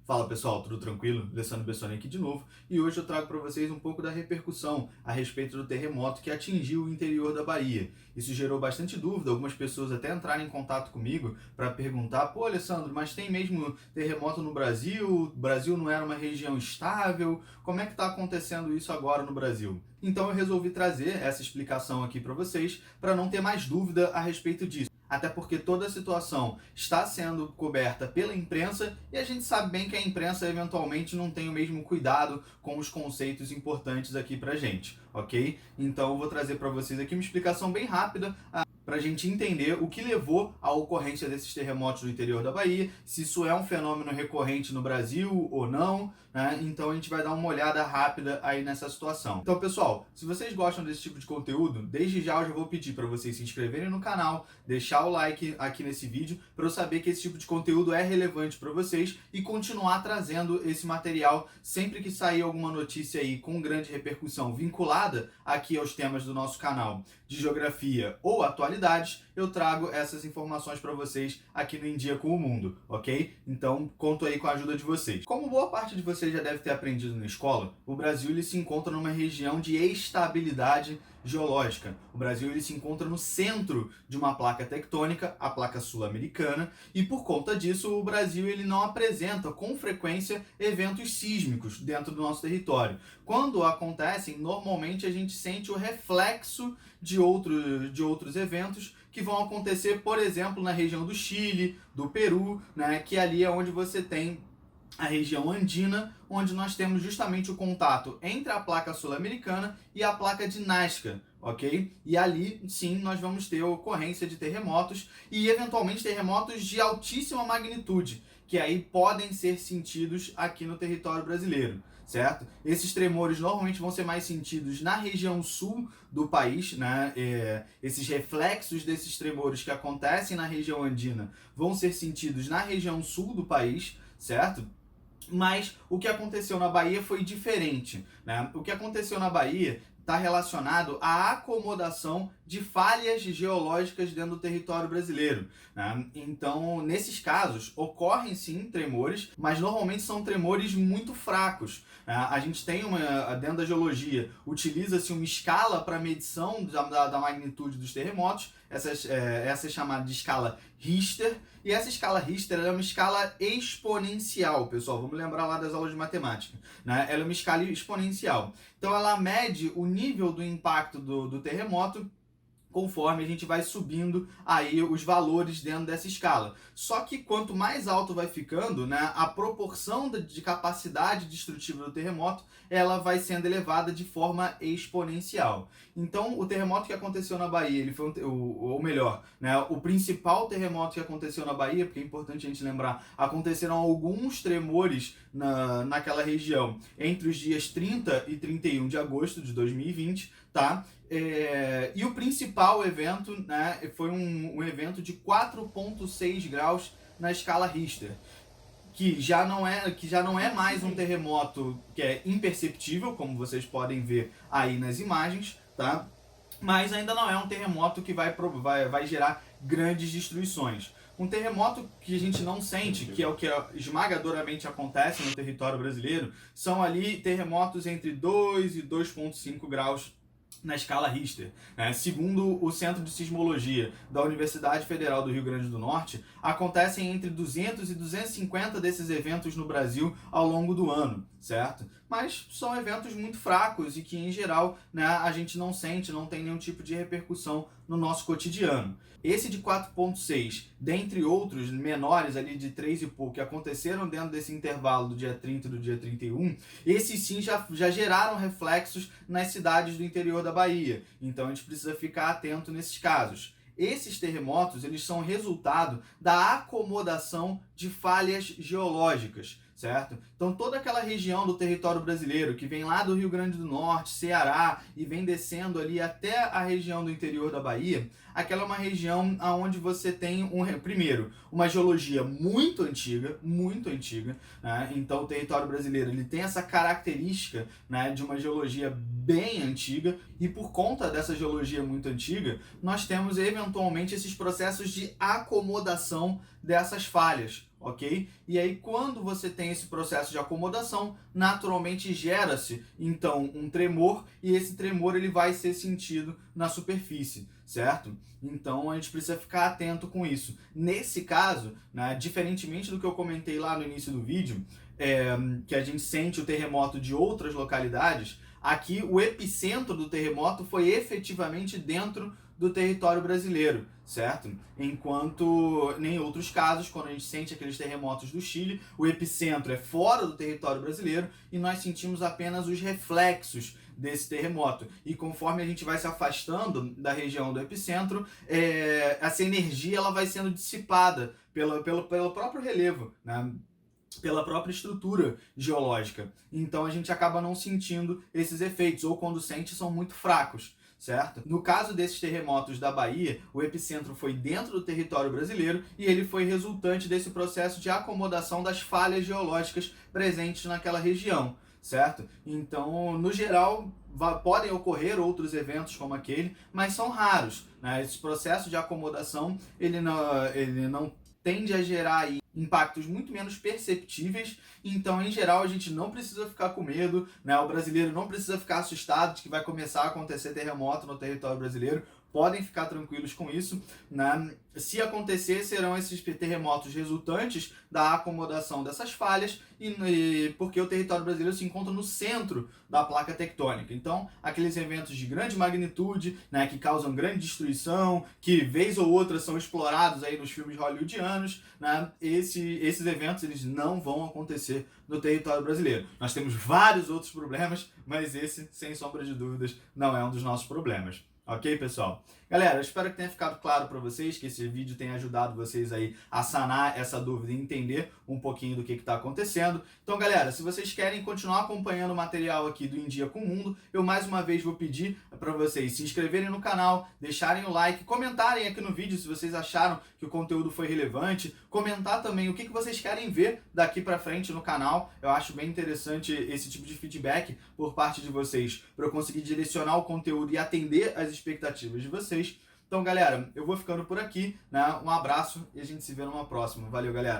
Fala pessoal, tudo tranquilo? Alessandro Bessoni aqui de novo e hoje eu trago para vocês um pouco da repercussão a respeito do terremoto que atingiu o interior da Bahia. Isso gerou bastante dúvida, algumas pessoas até entraram em contato comigo para perguntar: pô, Alessandro, mas tem mesmo terremoto no Brasil? O Brasil não era uma região estável? Como é que está acontecendo isso agora no Brasil? Então eu resolvi trazer essa explicação aqui para vocês para não ter mais dúvida a respeito disso. Até porque toda a situação está sendo coberta pela imprensa e a gente sabe bem que a imprensa eventualmente não tem o mesmo cuidado com os conceitos importantes aqui pra gente, ok? Então eu vou trazer para vocês aqui uma explicação bem rápida para a gente entender o que levou à ocorrência desses terremotos no interior da Bahia, se isso é um fenômeno recorrente no Brasil ou não, né? Então a gente vai dar uma olhada rápida aí nessa situação. Então, pessoal, se vocês gostam desse tipo de conteúdo, desde já eu já vou pedir para vocês se inscreverem no canal, deixar o like aqui nesse vídeo, para eu saber que esse tipo de conteúdo é relevante para vocês e continuar trazendo esse material sempre que sair alguma notícia aí com grande repercussão vinculada aqui aos temas do nosso canal de geografia ou atualidades, eu trago essas informações para vocês aqui no Em Dia com o Mundo, ok? Então, conto aí com a ajuda de vocês. Como boa parte de vocês já deve ter aprendido na escola, o Brasil ele se encontra numa região de estabilidade geológica. O Brasil ele se encontra no centro de uma placa tectônica, a placa sul-americana, e por conta disso o Brasil ele não apresenta com frequência eventos sísmicos dentro do nosso território. Quando acontecem, normalmente a gente sente o reflexo de outros eventos que vão acontecer, por exemplo, na região do Chile, do Peru, né, que ali é onde você tem a região andina, onde nós temos justamente o contato entre a placa sul-americana e a placa de Nazca, ok? E ali, sim, nós vamos ter a ocorrência de terremotos e, eventualmente, terremotos de altíssima magnitude, que aí podem ser sentidos aqui no território brasileiro, certo? Esses tremores normalmente vão ser mais sentidos na região sul do país, né? Esses reflexos desses tremores que acontecem na região andina vão ser sentidos na região sul do país, certo? Mas o que aconteceu na Bahia foi diferente, né? O que aconteceu na Bahia está relacionado à acomodação de falhas geológicas dentro do território brasileiro, né? Então, nesses casos, ocorrem sim tremores, mas normalmente são tremores muito fracos. A gente tem dentro da geologia, utiliza-se uma escala para medição da magnitude dos terremotos, essa é chamada de escala Richter, e essa escala Richter é uma escala exponencial, pessoal, vamos lembrar lá das aulas de matemática, né? Ela é uma escala exponencial. Então ela mede o nível do impacto do terremoto conforme a gente vai subindo aí os valores dentro dessa escala. Só que quanto mais alto vai ficando, né, a proporção de capacidade destrutiva do terremoto, ela vai sendo elevada de forma exponencial. Então, o terremoto que aconteceu na Bahia, ele foi ou melhor, né, o principal terremoto que aconteceu na Bahia, porque é importante a gente lembrar, aconteceram alguns tremores naquela região entre os dias 30 e 31 de agosto de 2020, tá? E o principal evento, né, foi um evento de 4,6 graus na escala Richter, que já não é mais um terremoto que é imperceptível, como vocês podem ver aí nas imagens, tá? Mas ainda não é um terremoto que vai gerar grandes destruições. Um terremoto que a gente não sente, que é o que esmagadoramente acontece no território brasileiro, são ali terremotos entre 2 e 2,5 graus na escala Richter. Segundo o Centro de Sismologia da Universidade Federal do Rio Grande do Norte, acontecem entre 200 e 250 desses eventos no Brasil ao longo do ano, certo? Mas são eventos muito fracos e que, em geral, né, a gente não sente, não tem nenhum tipo de repercussão no nosso cotidiano. Esse de 4,6, dentre outros menores ali de 3 e pouco, que aconteceram dentro desse intervalo do dia 30 e do dia 31, esses sim já geraram reflexos nas cidades do interior da Bahia. Então a gente precisa ficar atento nesses casos. Esses terremotos, eles são resultado da acomodação de falhas geológicas, certo? Então toda aquela região do território brasileiro que vem lá do Rio Grande do Norte, Ceará e vem descendo ali até a região do interior da Bahia, aquela é uma região onde você tem primeiro, uma geologia muito antiga, né? Então o território brasileiro ele tem essa característica, né, de uma geologia bem antiga, e por conta dessa geologia muito antiga, nós temos eventualmente esses processos de acomodação dessas falhas, ok? E aí, quando você tem esse processo de acomodação, naturalmente gera-se, então, um tremor, e esse tremor ele vai ser sentido na superfície, certo? Então, a gente precisa ficar atento com isso. Nesse caso, né, diferentemente do que eu comentei lá no início do vídeo, que a gente sente o terremoto de outras localidades, aqui o epicentro do terremoto foi efetivamente dentro do território brasileiro, certo? Enquanto em outros casos, quando a gente sente aqueles terremotos do Chile, o epicentro é fora do território brasileiro e nós sentimos apenas os reflexos desse terremoto. E conforme a gente vai se afastando da região do epicentro, essa energia ela vai sendo dissipada pelo próprio relevo, né? Pela própria estrutura geológica. Então a gente acaba não sentindo esses efeitos, ou quando sente são muito fracos, certo? No caso desses terremotos da Bahia, o epicentro foi dentro do território brasileiro e ele foi resultante desse processo de acomodação das falhas geológicas presentes naquela região, certo? Então, no geral, podem ocorrer outros eventos como aquele, mas são raros, né? Esse processo de acomodação, ele não tende a gerar aí impactos muito menos perceptíveis, então em geral a gente não precisa ficar com medo, né? O brasileiro não precisa ficar assustado de que vai começar a acontecer terremoto no território brasileiro. Podem ficar tranquilos com isso, né? Se acontecer, serão esses terremotos resultantes da acomodação dessas falhas, porque o território brasileiro se encontra no centro da placa tectônica. Então, aqueles eventos de grande magnitude, né, que causam grande destruição, que vez ou outra são explorados aí nos filmes hollywoodianos, né, esses eventos eles não vão acontecer no território brasileiro. Nós temos vários outros problemas, mas esse, sem sombra de dúvidas, não é um dos nossos problemas. Ok, pessoal? Galera, eu espero que tenha ficado claro para vocês, que esse vídeo tenha ajudado vocês aí a sanar essa dúvida e entender um pouquinho do que está acontecendo. Então, galera, se vocês querem continuar acompanhando o material aqui do Em Dia com o Mundo, eu mais uma vez vou pedir para vocês se inscreverem no canal, deixarem o like, comentarem aqui no vídeo se vocês acharam que o conteúdo foi relevante, comentar também o que vocês querem ver daqui para frente no canal. Eu acho bem interessante esse tipo de feedback por parte de vocês, para eu conseguir direcionar o conteúdo e atender as expectativas de vocês. Então, galera, eu vou ficando por aqui, né? Um abraço e a gente se vê numa próxima. Valeu, galera!